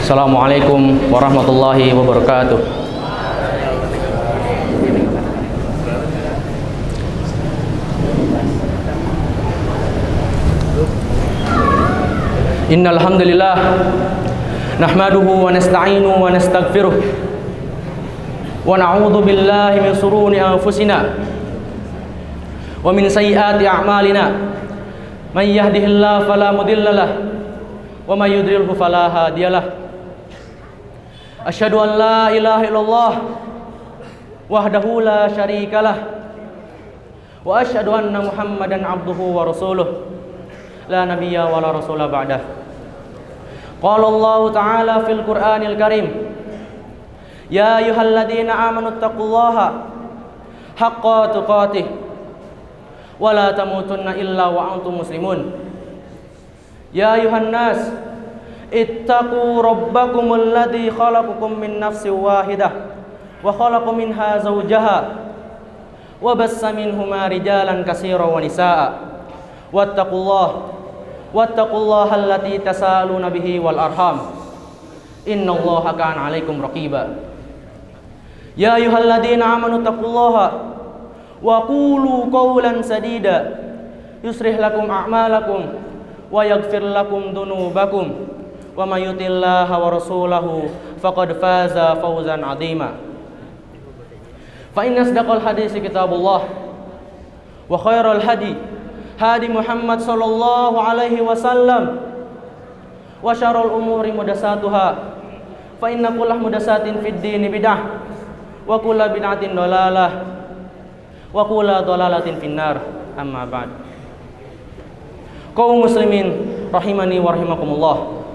Assalamualaikum warahmatullahi wabarakatuh. Innal hamdalillah nahmaduhu wa nasta'inuhu wa nastaghfiruh wa na'udzu billahi min shururi anfusina wa min sayyiati a'malina. May yahdihillahu fala mudilla lahu wa may yudlilhu fala hadiyalah. Asyhadu an la ilaha illallah wahdahu la syarikalah wa asyhadu anna Muhammadan abduhu wa rasuluh la nabiyya wa la rasula ba'dah. Qala Allah ta'ala fil Qur'anil Karim, ya ayyuhalladzina amanu taqullaha haqqa tuqatih wa la tamutunna illa wa antum muslimun. Ya ayyuhan nas ittaqu rabbakumul ladzi khalaqakum min nafsin wahidah wa khalaqa minha zawjaha wa bassa minhuma rijalan katsiran wa nisaa wattaqullaha allati tasaaluna bihi wal arham innallaha kana 'alaikum raqiba. Ya ayyuhalladzina amanu taqullaha wa qulu qawlan sadida yuslih lakum a'malakum wa yaghfir lakum dhunubakum wa may yuti'llaha wa rasulahu faqad faza fawzan 'azima. Fa inna asdaqal haditsi kitabullah wa khairal hadi hadi Muhammad sallallahu alaihi wasallam wa syarrul umuri muhdatsatuha fa inna kullu muhdatsatin fid dini bid'ah wa kullu bid'atin dhalalah wa kullu dhalalatin finnar. Amma ba'd. Kaum muslimin rahimani wa rahimakumullah.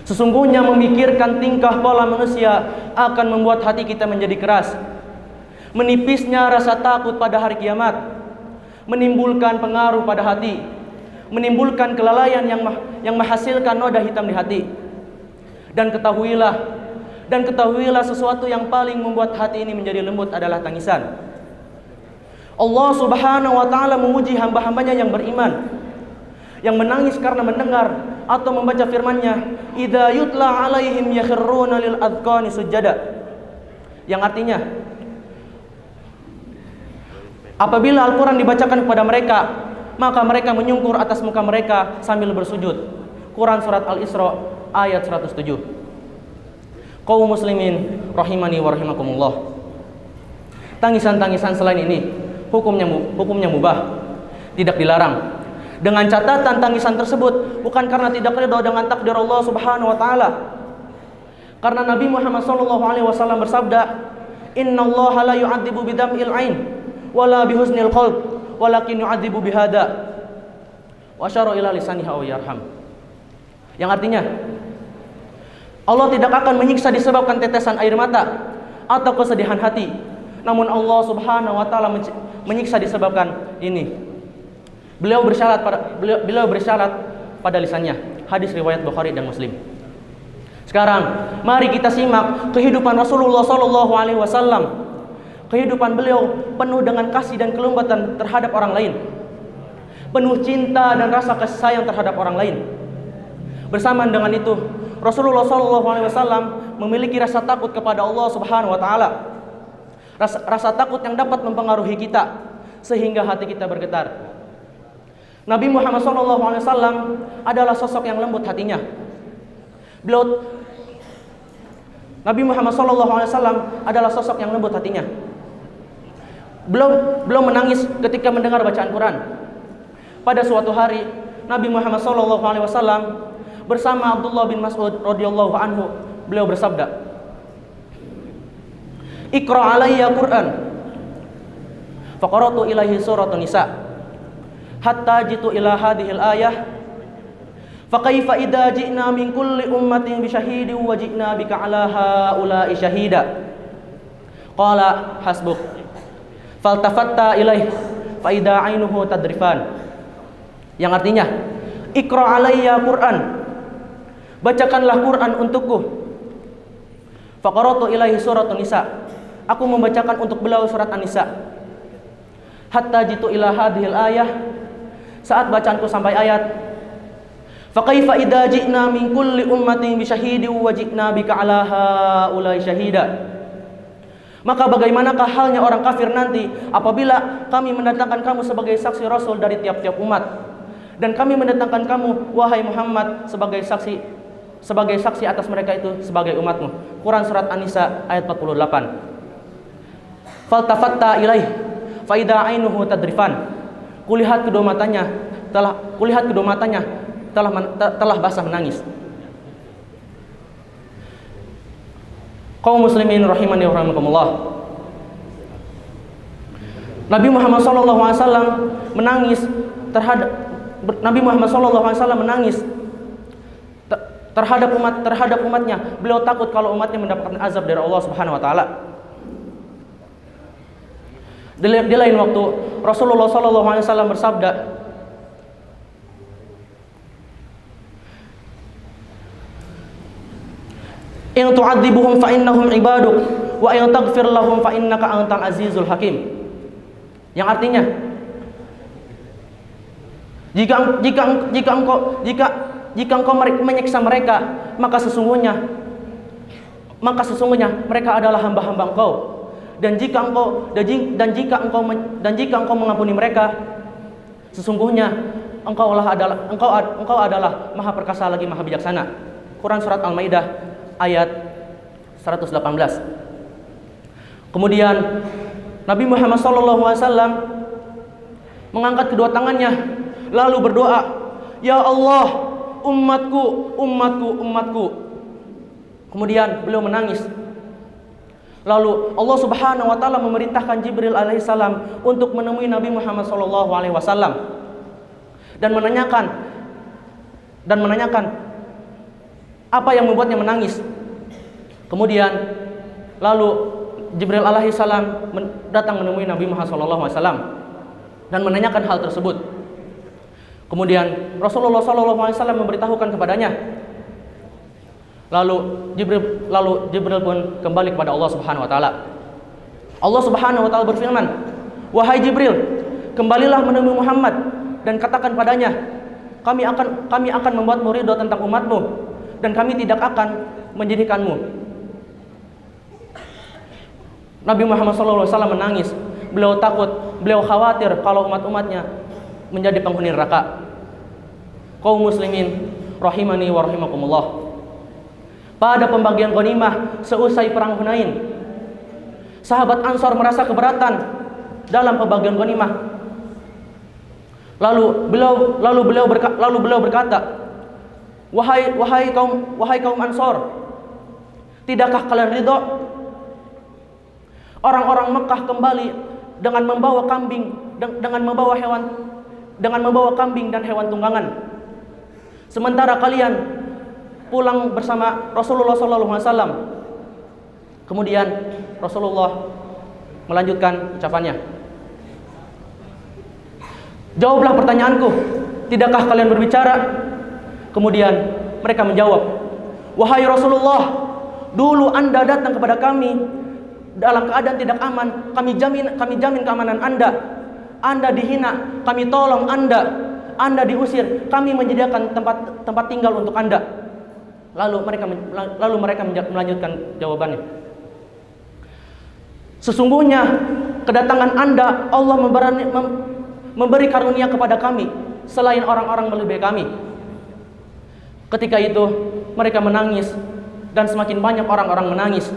Sesungguhnya memikirkan tingkah pola manusia akan membuat hati kita menjadi keras. Menipisnya rasa takut pada hari kiamat menimbulkan pengaruh pada hati, menimbulkan kelalaian yang menghasilkan noda hitam di hati. Dan ketahuilah sesuatu yang paling membuat hati ini menjadi lembut adalah tangisan. Allah Subhanahu wa taala memuji hamba-hambanya yang beriman, yang menangis karena mendengar atau membaca firman-Nya, idza yutla alaihim yakhruna lil adqani sujada. Yang artinya, apabila Al-Quran dibacakan kepada mereka, maka mereka menyungkur atas muka mereka sambil bersujud. Quran surat Al-Isra ayat 107. Kaum muslimin rahimani wa rahimakumullah. Tangisan-tangisan selain ini hukumnya mubah, tidak dilarang. Dengan catatan tangisan tersebut bukan karena tidak ridha dengan takdir Allah Subhanahu wa taala. Karena Nabi Muhammad sallallahu alaihi wasallam bersabda, "Innallaha la yu'adzibu bidam'il 'ain wala bihusnil qalb, walakin yu'adzibu bihada." Wa asyara ila lisaniha aw yarham. Yang artinya, Allah tidak akan menyiksa disebabkan tetesan air mata atau kesedihan hati. Namun Allah Subhanahu wa taala menyiksa disebabkan ini. Beliau bersyarat pada lisannya. Hadis riwayat Bukhari dan Muslim. Sekarang, mari kita simak kehidupan Rasulullah sallallahu alaihi wasallam. Kehidupan beliau penuh dengan kasih dan kelembatan terhadap orang lain. Penuh cinta dan rasa kasih sayang terhadap orang lain. Bersamaan dengan itu, Rasulullah sallallahu alaihi wasallam memiliki rasa takut kepada Allah Subhanahu wa taala. Rasa takut yang dapat mempengaruhi kita sehingga hati kita bergetar. Nabi Muhammad SAW adalah sosok yang lembut hatinya. Nabi Muhammad SAW adalah sosok yang lembut hatinya. Beliau menangis ketika mendengar bacaan Quran. Pada suatu hari, Nabi Muhammad SAW bersama Abdullah bin Mas'ud radhiyallahu anhu, beliau bersabda, "Iqra alayya Quran." Faqaratu ilaihi suratun Nisa. Hatta jitu ila hadhil ayah fa kaifa idza ji'na min kulli ummatin bi syahidin wa ji'na bika ala haula'i syahida. Qala hasbuk. Faltafatta ilaih fa idza 'ainuhu tadrifan. Yang artinya, Iqra alayya Quran. Bacakanlah Quran untukku. Faqaratu ilaihi suratun Nisa. Aku membacakan untuk beliau surat An-Nisa. Hatta jitu ila hadhil ayah. Saat bacaanku sampai ayat Fa kaifa idza ji'na min kulli ummatin bi syahidin wa ji'na bika 'ala haula'i syahida. Maka bagaimanakah halnya orang kafir nanti apabila kami mendatangkan kamu sebagai saksi Rasul dari tiap-tiap umat, dan kami mendatangkan kamu wahai Muhammad sebagai saksi atas mereka itu sebagai umatmu. Quran surat An-Nisa ayat 48. Faltafatta ilaih fa idza ainuhu tadrifan. Kulihat kedua matanya telah basah menangis. Kaum muslimin rahimani wa rahimakumullah. Nabi Muhammad SAW menangis terhadap umatnya. Beliau takut kalau umatnya mendapatkan azab dari Allah Subhanahu wa taala. Di lain waktu Rasulullah SAW bersabda, in tu'adzibuhum fa innahum ibaduk wa in taghfir lahum fa innaka antal azizul hakim. Yang artinya, jika engkau menyiksa mereka, maka sesungguhnya mereka adalah hamba-hamba engkau. Dan jika engkau mengampuni mereka, sesungguhnya engkau adalah Maha Perkasa lagi Maha Bijaksana. Quran surat Al-Maidah ayat 118. Kemudian Nabi Muhammad SAW mengangkat kedua tangannya lalu berdoa, ya Allah, umatku. Kemudian beliau menangis. Lalu Allah Subhanahu wa taala memerintahkan Jibril alaihissalam untuk menemui Nabi Muhammad SAW dan menanyakan apa yang membuatnya menangis. Kemudian lalu Jibril alaihissalam datang menemui Nabi Muhammad SAW dan menanyakan hal tersebut. Kemudian Rasulullah SAW memberitahukan kepadanya. Lalu Jibril pun kembali kepada Allah Subhanahu wa taala. Allah Subhanahu wa taala berfirman, "Wahai Jibril, kembalilah menemui Muhammad dan katakan padanya, kami akan membuatmu ridho tentang umatmu dan kami tidak akan menjadikanmu." Nabi Muhammad SAW menangis. Beliau khawatir kalau umat-umatnya menjadi penghuni neraka. Kaum muslimin rahimani wa rahimakumullah. Pada pembagian ghanimah seusai perang Hunain, sahabat Ansor merasa keberatan dalam pembagian ghanimah. Lalu beliau berkata, wahai kaum Ansor, tidakkah kalian ridho orang-orang Mekah kembali dengan membawa kambing dan hewan tunggangan, sementara kalian pulang bersama Rasulullah SAW. Kemudian Rasulullah melanjutkan ucapannya, jawablah pertanyaanku, tidakkah kalian berbicara? Kemudian mereka menjawab, wahai Rasulullah, dulu Anda datang kepada kami dalam keadaan tidak aman, kami jamin keamanan Anda dihina, kami tolong Anda diusir, kami menyediakan tempat tinggal untuk Anda. Lalu mereka melanjutkan jawabannya, sesungguhnya kedatangan Anda Allah memberi karunia kepada kami selain orang-orang melebihi kami. Ketika itu mereka menangis dan semakin banyak orang-orang menangis.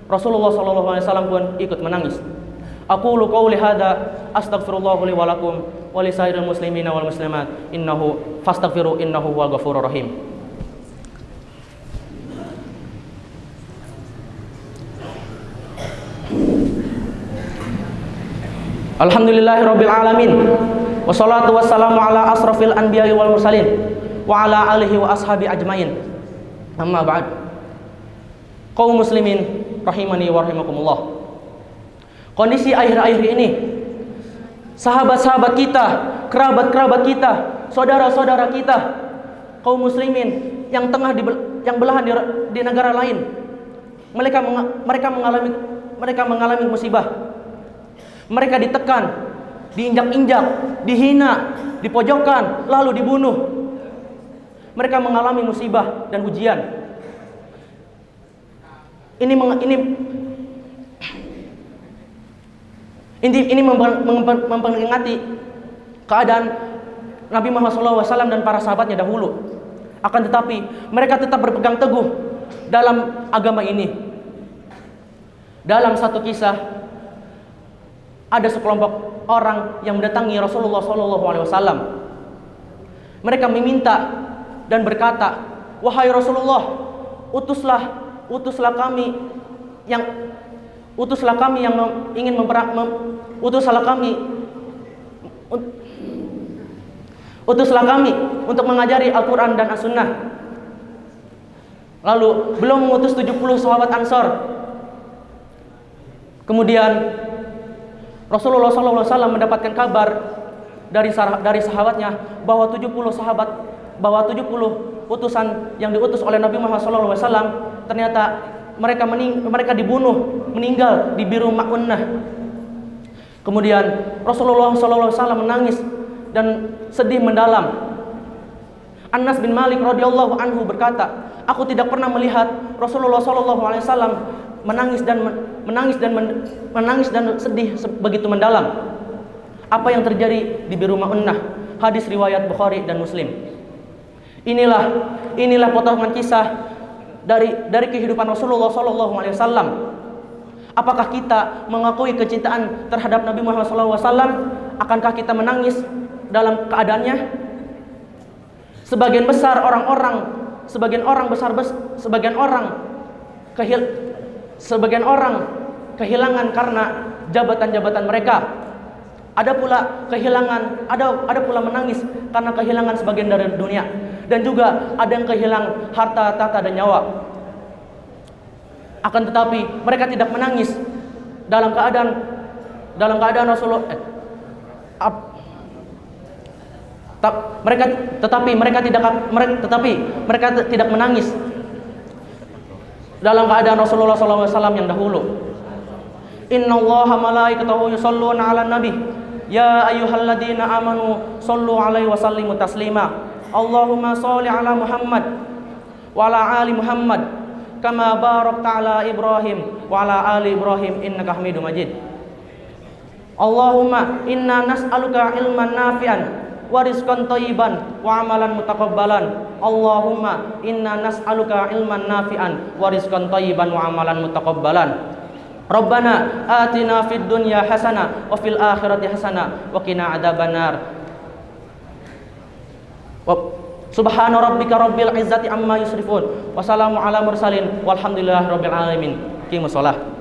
Rasulullah SAW pun ikut menangis. Aqulu qawli hadza astaghfirullah li wa lakum wa li sairil muslimina wal muslimat fastaghfiru innahu huwal ghafurur rahim. Alhamdulillahirabbil alamin. Wassalatu wassalamu ala asrafil anbiya'i wal mursalin wa ala alihi wa ashabi ajmain. Amma ba'd. Kaum muslimin rahimani wa rahimakumullah. Kondisi akhir-akhir ini, sahabat-sahabat kita, kerabat-kerabat kita, saudara-saudara kita, kaum muslimin yang belahan di negara lain, mereka mengalami musibah. Mereka ditekan, diinjak-injak, dihina, dipojokkan, lalu dibunuh. Mereka mengalami musibah dan ujian. Ini memperingati keadaan Nabi Muhammad SAW dan para sahabatnya dahulu. Akan tetapi mereka tetap berpegang teguh dalam agama ini. Dalam satu kisah, ada sekelompok orang yang mendatangi Rasulullah SAW. Mereka meminta dan berkata, "Wahai Rasulullah, utuslah kami yang ingin utuslah kami untuk mengajari Al-Quran dan As-Sunnah." Lalu belum mengutus 70 sahabat Ansor. Kemudian Rasulullah SAW mendapatkan kabar dari sahabatnya bahwa 70 utusan yang diutus oleh Nabi Muhammad SAW ternyata mereka dibunuh, meninggal di Biru Ma'unnah. Kemudian Rasulullah SAW menangis dan sedih mendalam. Anas bin Malik radhiyallahu anhu berkata, "Aku tidak pernah melihat Rasulullah SAW menangis dan sedih begitu mendalam." Apa yang terjadi di Biru Ma'unnah? Hadis riwayat Bukhari dan Muslim. Inilah potongan kisah dari kehidupan Rasulullah SAW. Apakah kita mengakui kecintaan terhadap Nabi Muhammad SAW? Akankah kita menangis dalam keadaannya? Sebagian orang kehilangan karena jabatan-jabatan mereka. Ada pula menangis karena kehilangan sebagian dari dunia, dan juga ada yang kehilangan harta, tahta dan nyawa. Akan tetapi mereka tidak menangis dalam keadaan Rasulullah mereka tidak menangis dalam keadaan Rasulullah SAW yang dahulu. Innallaha malaikatahu yusholluna 'alan nabi ya ayyuhalladzina amanu shollu 'alaihi wa sallimu taslima. Allahumma sholli 'ala Muhammad wa 'ala ali Muhammad kama barakta 'ala Ibrahim wa 'ala ali Ibrahim innaka Hamidum Majid. Allahumma inna nas'aluka ilman nafi'an wa rizqan thayyiban wa amalan mutaqabbalan. Allahumma inna nas'aluka ilman nafi'an wa rizqan thayyiban wa amalan mutaqabbalan. Rabbana atina fid dunya hasanah wa fil akhirati hasanah wa qina adzabannar. Subhana rabbika rabbil izzati amma yusifun wa salamun ala mursalin walhamdulillahi rabbil alamin. Qimus shalah.